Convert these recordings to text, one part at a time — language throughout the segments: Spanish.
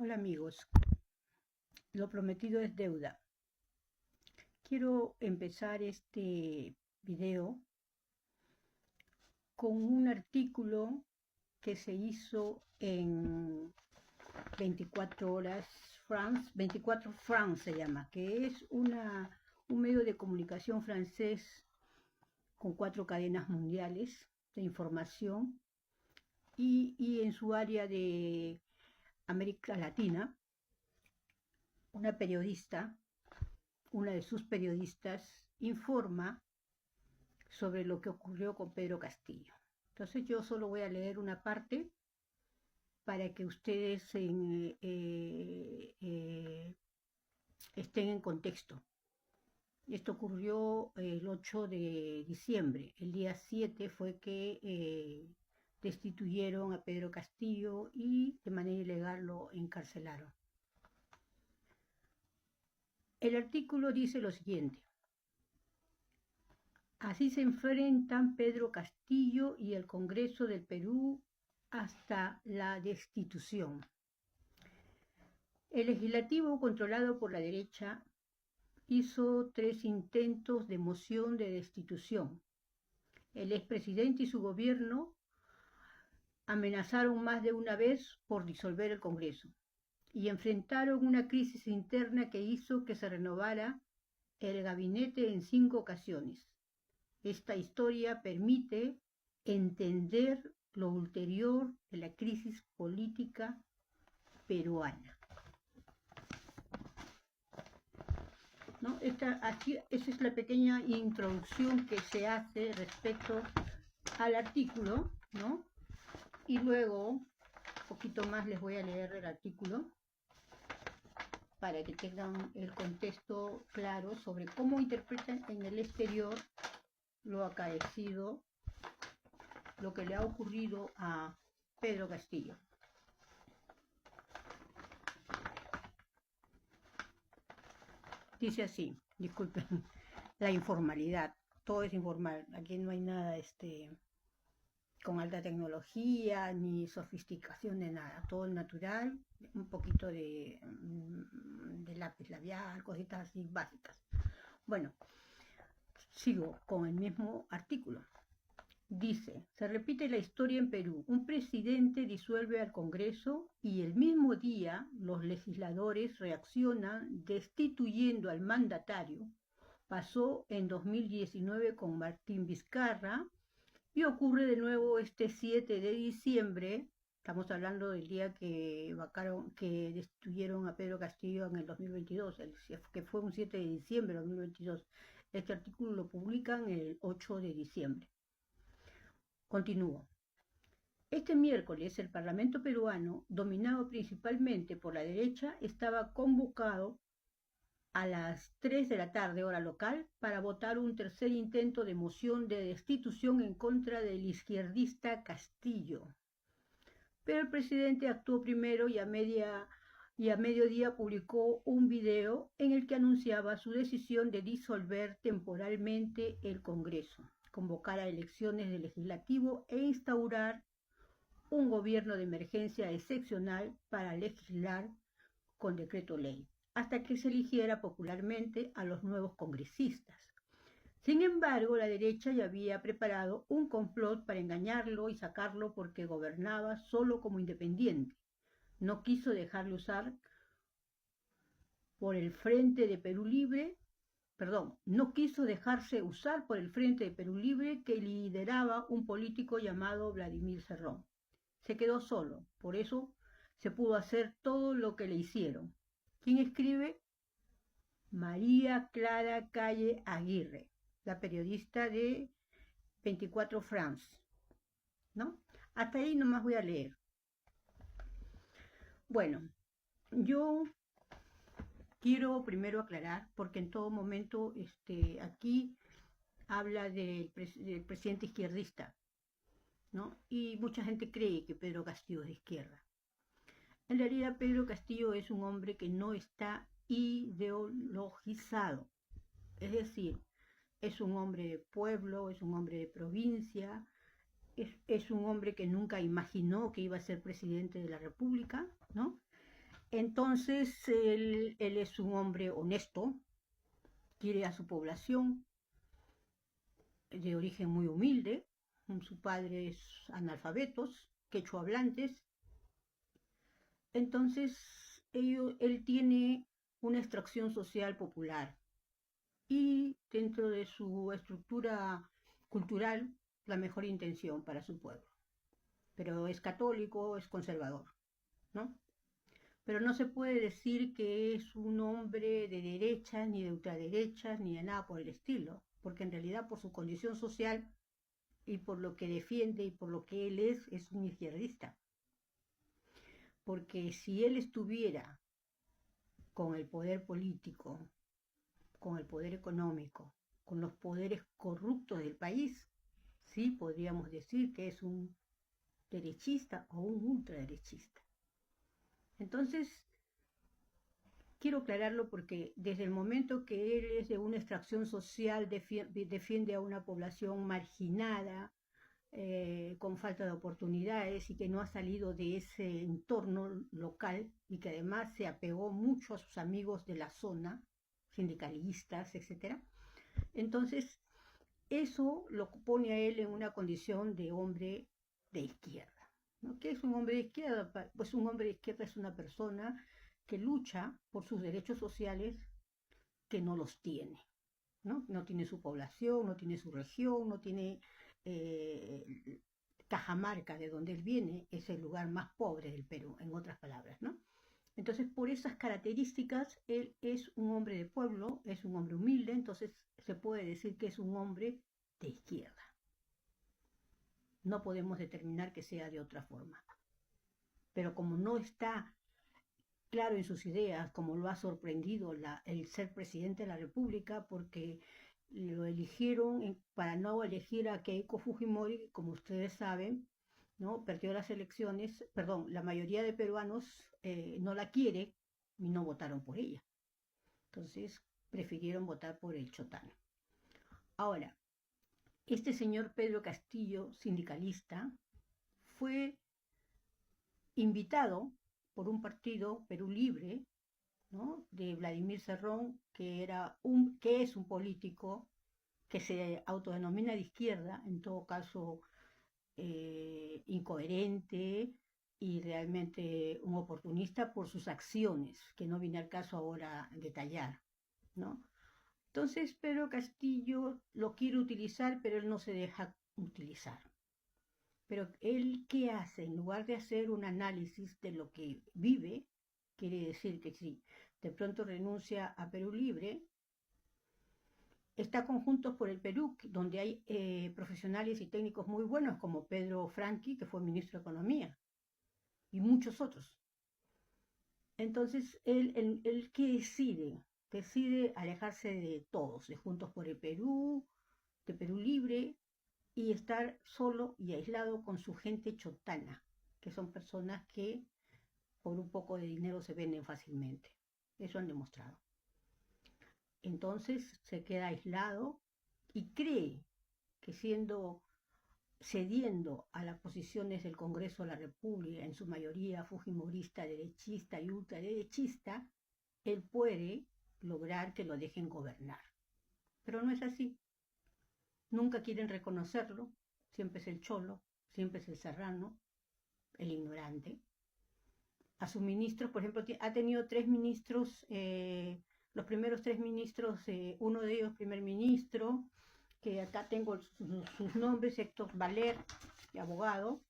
Hola amigos, lo prometido es deuda. Quiero empezar este video con un artículo que se hizo en 24 horas France, 24 France se llama, que es un medio de comunicación francés con 4 cadenas mundiales de información y en su área de América Latina, una periodista, una de sus periodistas, informa sobre lo que ocurrió con Pedro Castillo. Entonces yo solo voy a leer una parte para que ustedes estén en contexto. Esto ocurrió el 8 de diciembre. El día 7 fue que destituyeron a Pedro Castillo y de manera ilegal lo encarcelaron. El artículo dice lo siguiente: así se enfrentan Pedro Castillo y el Congreso del Perú hasta la destitución. El legislativo, controlado por la derecha, hizo 3 intentos de moción de destitución. El expresidente y su gobierno amenazaron más de una vez por disolver el Congreso y enfrentaron una crisis interna que hizo que se renovara el gabinete en 5 ocasiones. Esta historia permite entender lo ulterior de la crisis política peruana. ¿No? Esa es la pequeña introducción que se hace respecto al artículo, ¿no? Y luego, un poquito más les voy a leer el artículo para que tengan el contexto claro sobre cómo interpretan en el exterior lo acaecido, lo que le ha ocurrido a Pedro Castillo. Dice así, disculpen, la informalidad, todo es informal, aquí no hay nada con alta tecnología ni sofisticación de nada, todo es natural, un poquito de lápiz labial, cositas así básicas. Bueno, sigo con el mismo artículo. Dice, se repite la historia en Perú. Un presidente disuelve al Congreso y el mismo día los legisladores reaccionan destituyendo al mandatario. Pasó en 2019 con Martín Vizcarra y ocurre de nuevo este 7 de diciembre. Estamos hablando del día que destituyeron a Pedro Castillo en el 2022, que fue un 7 de diciembre de 2022. Este artículo lo publican el 8 de diciembre. Continúo. Este miércoles el Parlamento peruano, dominado principalmente por la derecha, estaba convocado a las 3 de la tarde, hora local, para votar un tercer intento de moción de destitución en contra del izquierdista Castillo. Pero el presidente actuó primero y a mediodía publicó un video en el que anunciaba su decisión de disolver temporalmente el Congreso, convocar a elecciones del legislativo e instaurar un gobierno de emergencia excepcional para legislar con decreto ley, hasta que se eligiera popularmente a los nuevos congresistas. Sin embargo, la derecha ya había preparado un complot para engañarlo y sacarlo porque gobernaba solo como independiente. No quiso dejarle usar por el Frente de Perú Libre, no quiso dejarse usar por el Frente de Perú Libre que lideraba un político llamado Vladimir Cerrón. Se quedó solo, por eso se pudo hacer todo lo que le hicieron. ¿Quién escribe? María Clara Calle Aguirre, la periodista de 24 France, ¿no? Hasta ahí nomás voy a leer. Bueno, yo quiero primero aclarar, porque en todo momento aquí habla del presidente izquierdista, ¿no? Y mucha gente cree que Pedro Castillo es de izquierda. En realidad Pedro Castillo es un hombre que no está ideologizado, es decir, es un hombre de pueblo, es un hombre de provincia, es un hombre que nunca imaginó que iba a ser presidente de la República, ¿no? Entonces, él es un hombre honesto, quiere a su población, de origen muy humilde, su padre es analfabetos, quechua hablantes, entonces él tiene una extracción social popular y dentro de su estructura cultural la mejor intención para su pueblo, pero es católico, es conservador, ¿no? Pero no se puede decir que es un hombre de derecha, ni de ultraderecha, ni de nada por el estilo, porque en realidad por su condición social y por lo que defiende y por lo que él es un izquierdista. Porque si él estuviera con el poder político, con el poder económico, con los poderes corruptos del país, sí podríamos decir que es un derechista o un ultraderechista. Entonces, quiero aclararlo porque desde el momento que él es de una extracción social, defiende a una población marginada, con falta de oportunidades y que no ha salido de ese entorno local y que además se apegó mucho a sus amigos de la zona, sindicalistas, etcétera. Entonces, eso lo pone a él en una condición de hombre de izquierda, ¿no? ¿Qué es un hombre de izquierda? Pues un hombre de izquierda es una persona que lucha por sus derechos sociales que no los tiene, ¿no? No tiene su población, no tiene su región, no tiene eh, Cajamarca, de donde él viene, es el lugar más pobre del Perú, en otras palabras, ¿no? Entonces, por esas características, él es un hombre de pueblo, es un hombre humilde, entonces se puede decir que es un hombre de izquierda. No podemos determinar que sea de otra forma. Pero como no está claro en sus ideas, como lo ha sorprendido el ser presidente de la República, porque lo eligieron para no elegir a Keiko Fujimori, como ustedes saben, ¿no? Perdió las elecciones, perdón, la mayoría de peruanos no la quiere y no votaron por ella. Entonces prefirieron votar por el Chotano. Ahora, este señor Pedro Castillo, sindicalista, fue invitado por un partido, Perú Libre, ¿no? De Vladimir Cerrón, que es un político que se autodenomina de izquierda, en todo caso incoherente y realmente un oportunista por sus acciones, que no viene al caso ahora detallar, ¿no? Entonces Pedro Castillo lo quiere utilizar, pero él no se deja utilizar. Pero él, ¿qué hace? En lugar de hacer un análisis de lo que vive, quiere decir que si de pronto renuncia a Perú Libre, está con Juntos por el Perú, donde hay profesionales y técnicos muy buenos, como Pedro Franqui, que fue ministro de Economía, y muchos otros. Entonces, él ¿qué decide? Decide alejarse de todos, de Juntos por el Perú, de Perú Libre, y estar solo y aislado con su gente chotana, que son personas que por un poco de dinero se venden fácilmente. Eso han demostrado. Entonces se queda aislado y cree que cediendo a las posiciones del Congreso de la República, en su mayoría fujimorista, derechista y ultraderechista, él puede lograr que lo dejen gobernar. Pero no es así. Nunca quieren reconocerlo. Siempre es el cholo, siempre es el serrano, el ignorante. A sus ministros, por ejemplo, ha tenido tres ministros, los primeros tres ministros, uno de ellos primer ministro, que acá tengo sus nombres: Héctor Valer, abogado;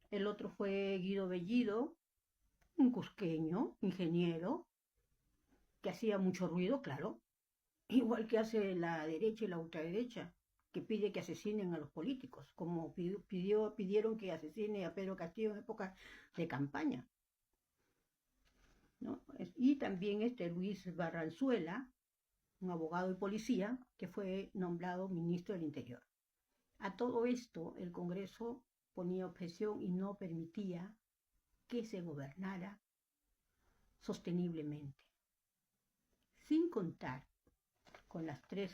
el otro fue Guido Bellido, un cusqueño, ingeniero, que hacía mucho ruido, claro, igual que hace la derecha y la ultraderecha, que pide que asesinen a los políticos, como pidieron que asesine a Pedro Castillo en época de campaña, ¿no? Y también Luis Barranzuela, un abogado y policía, que fue nombrado ministro del Interior. A todo esto el Congreso ponía objeción y no permitía que se gobernara sosteniblemente, sin contar con las tres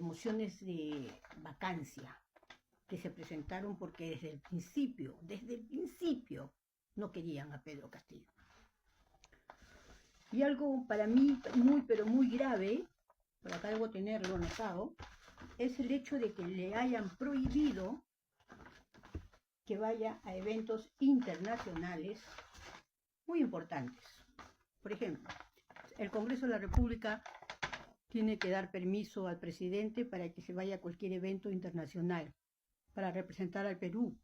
mociones de vacancia que se presentaron porque desde el principio, no querían a Pedro Castillo. Y algo para mí muy, pero muy grave, por acá debo tenerlo anotado, es el hecho de que le hayan prohibido que vaya a eventos internacionales muy importantes. Por ejemplo, el Congreso de la República tiene que dar permiso al presidente para que se vaya a cualquier evento internacional, para representar al Perú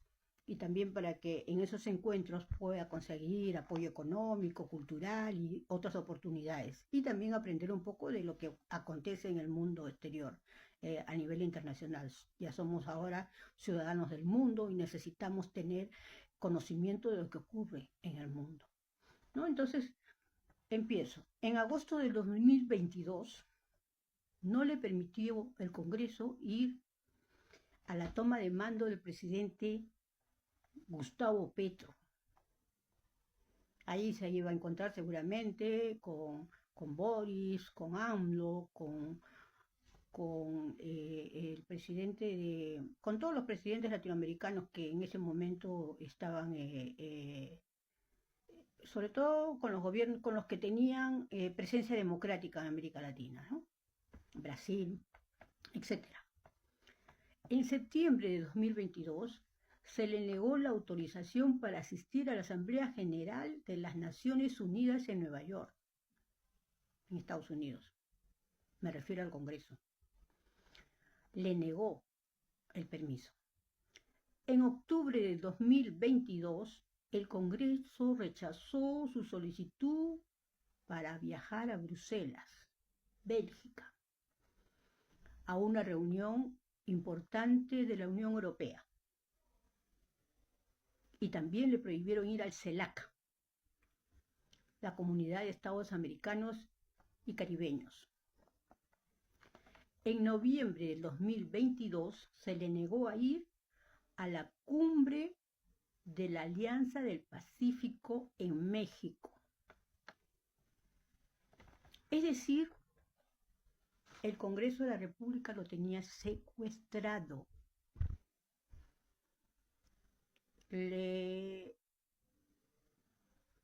y también para que en esos encuentros pueda conseguir apoyo económico, cultural y otras oportunidades. Y también aprender un poco de lo que acontece en el mundo exterior a nivel internacional. Ya somos ahora ciudadanos del mundo y necesitamos tener conocimiento de lo que ocurre en el mundo, ¿no? Entonces, empiezo. En agosto del 2022 no le permitió el Congreso ir a la toma de mando del presidente Gustavo Petro. Ahí se iba a encontrar seguramente con Boris, con AMLO, con el presidente con todos los presidentes latinoamericanos que en ese momento estaban, sobre todo con los gobiernos, con los que tenían presencia democrática en América Latina, ¿no? Brasil, etcétera. En septiembre de 2022 se le negó la autorización para asistir a la Asamblea General de las Naciones Unidas en Nueva York, en Estados Unidos. Me refiero al Congreso. Le negó el permiso. En octubre de 2022, el Congreso rechazó su solicitud para viajar a Bruselas, Bélgica, a una reunión importante de la Unión Europea. Y también le prohibieron ir al CELAC, la Comunidad de Estados Americanos y Caribeños. En noviembre del 2022 se le negó a ir a la cumbre de la Alianza del Pacífico en México. Es decir, el Congreso de la República lo tenía secuestrado.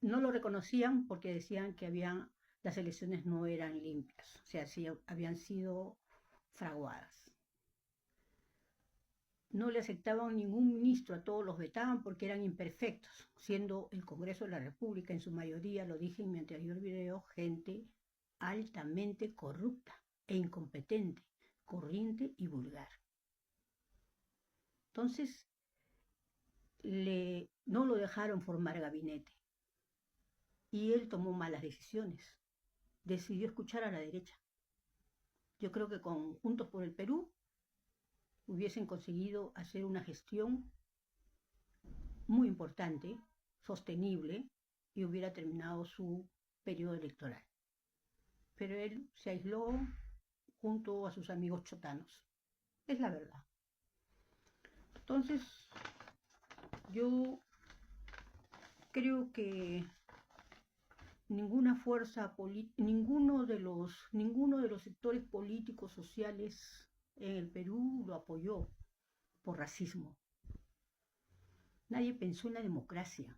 No lo reconocían porque decían que las elecciones no eran limpias, o sea, sí, habían sido fraguadas. No le aceptaban ningún ministro, a todos los vetaban porque eran imperfectos, siendo el Congreso de la República en su mayoría, lo dije en mi anterior video, gente altamente corrupta e incompetente, corriente y vulgar. Entonces, no lo dejaron formar gabinete y él tomó malas decisiones, decidió escuchar a la derecha. Yo creo que con Juntos por el Perú hubiesen conseguido hacer una gestión muy importante, sostenible, y hubiera terminado su periodo electoral. Pero él se aisló junto a sus amigos chotanos. Es la verdad. Entonces, yo creo que ninguna fuerza política, ninguno de los sectores políticos, sociales en el Perú lo apoyó por racismo. Nadie pensó en la democracia.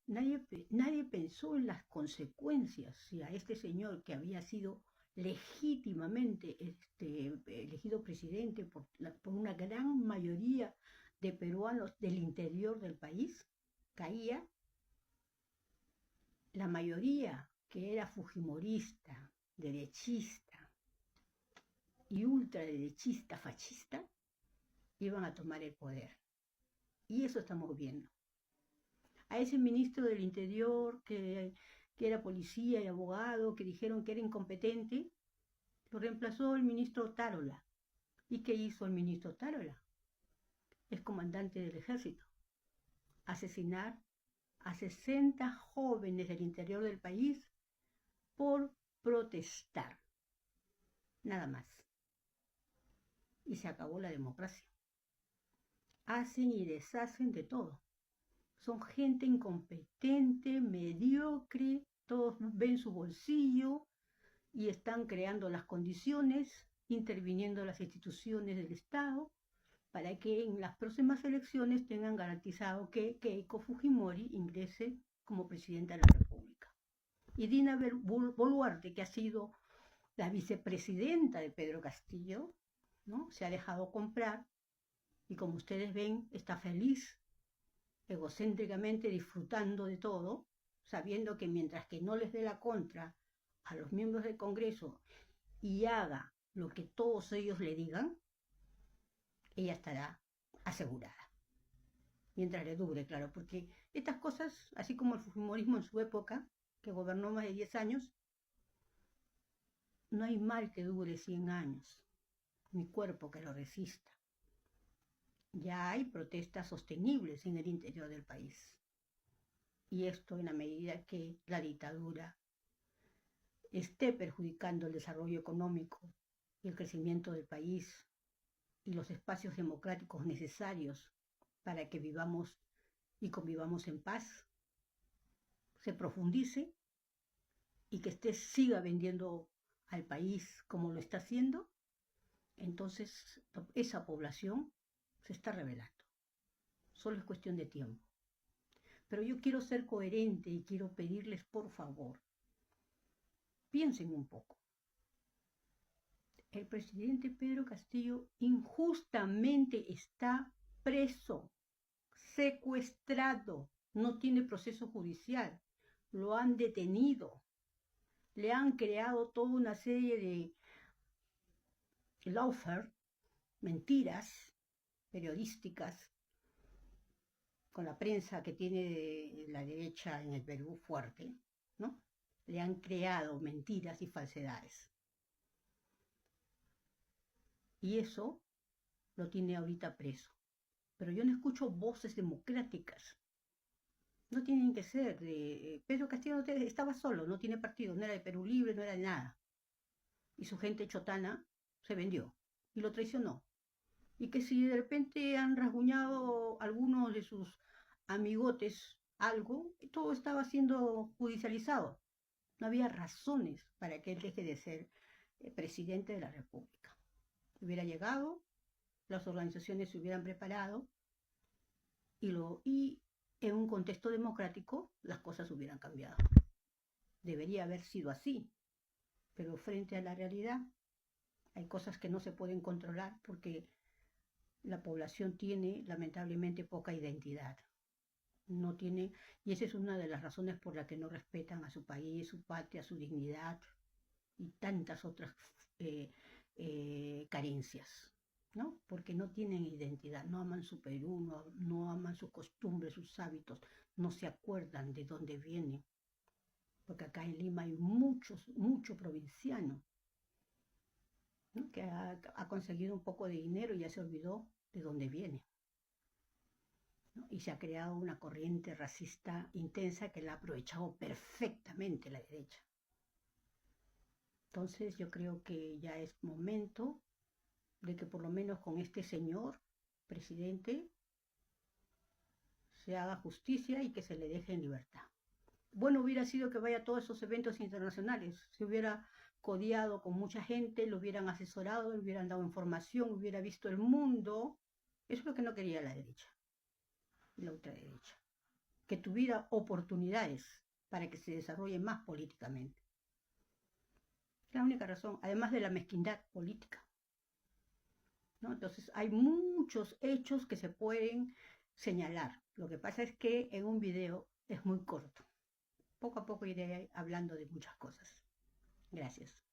Nadie pensó en las consecuencias si a este señor que había sido legítimamente elegido presidente por una gran mayoría de peruanos del interior del país, caía, la mayoría que era fujimorista, derechista y ultraderechista, fascista, iban a tomar el poder. Y eso estamos viendo. A ese ministro del Interior que era policía y abogado, que dijeron que era incompetente, lo reemplazó el ministro Tarola. ¿Y qué hizo el ministro Tarola? Es comandante del ejército. Asesinar a 60 jóvenes del interior del país por protestar. Nada más. Y se acabó la democracia. Hacen y deshacen de todo. Son gente incompetente, mediocre, todos ven su bolsillo y están creando las condiciones, interviniendo las instituciones del Estado para que en las próximas elecciones tengan garantizado que Keiko Fujimori ingrese como presidenta de la República. Y Dina Boluarte, que ha sido la vicepresidenta de Pedro Castillo, ¿no? Se ha dejado comprar y como ustedes ven, está feliz, egocéntricamente disfrutando de todo, sabiendo que mientras que no les dé la contra a los miembros del Congreso y haga lo que todos ellos le digan, ella estará asegurada. Mientras le dure, claro, porque estas cosas, así como el fujimorismo en su época, que gobernó más de 10 años, no hay mal que dure 100 años, ni cuerpo que lo resista. Ya hay protestas sostenibles en el interior del país. Y esto en la medida que la dictadura esté perjudicando el desarrollo económico y el crecimiento del país y los espacios democráticos necesarios para que vivamos y convivamos en paz, se profundice y que siga vendiendo al país como lo está haciendo, entonces esa población se está rebelando. Solo es cuestión de tiempo. Pero yo quiero ser coherente y quiero pedirles, por favor, piensen un poco. El presidente Pedro Castillo injustamente está preso, secuestrado, no tiene proceso judicial, lo han detenido, le han creado toda una serie de lawfare, mentiras periodísticas, con la prensa que tiene la derecha en el Perú fuerte, ¿no? Le han creado mentiras y falsedades. Y eso lo tiene ahorita preso. Pero yo no escucho voces democráticas. No tienen que ser de... Pedro Castillo estaba solo, no tiene partido, no era de Perú Libre, no era de nada. Y su gente chotana se vendió y lo traicionó. Y que si de repente han rasguñado algunos de sus amigotes algo, todo estaba siendo judicializado. No había razones para que él deje de ser presidente de la República. Hubiera llegado, las organizaciones se hubieran preparado y en un contexto democrático las cosas hubieran cambiado. Debería haber sido así, pero frente a la realidad hay cosas que no se pueden controlar porque la población tiene lamentablemente poca identidad. No tiene, y esa es una de las razones por las que no respetan a su país, su patria, su dignidad y tantas otras carencias, ¿no? Porque no tienen identidad, no aman su Perú, no aman sus costumbres, sus hábitos, no se acuerdan de dónde vienen, porque acá en Lima hay mucho provinciano, ¿no? Que ha conseguido un poco de dinero y ya se olvidó de dónde viene, ¿no? Y se ha creado una corriente racista intensa que la ha aprovechado perfectamente la derecha. Entonces yo creo que ya es momento de que por lo menos con este señor presidente se haga justicia y que se le deje en libertad. Bueno hubiera sido que vaya a todos esos eventos internacionales, se hubiera codiado con mucha gente, lo hubieran asesorado, le hubieran dado información, hubiera visto el mundo. Eso es lo que no quería la derecha y la ultraderecha, que tuviera oportunidades para que se desarrolle más políticamente. Es la única razón, además de la mezquindad política, ¿no? Entonces hay muchos hechos que se pueden señalar. Lo que pasa es que en un video es muy corto. Poco a poco iré hablando de muchas cosas. Gracias.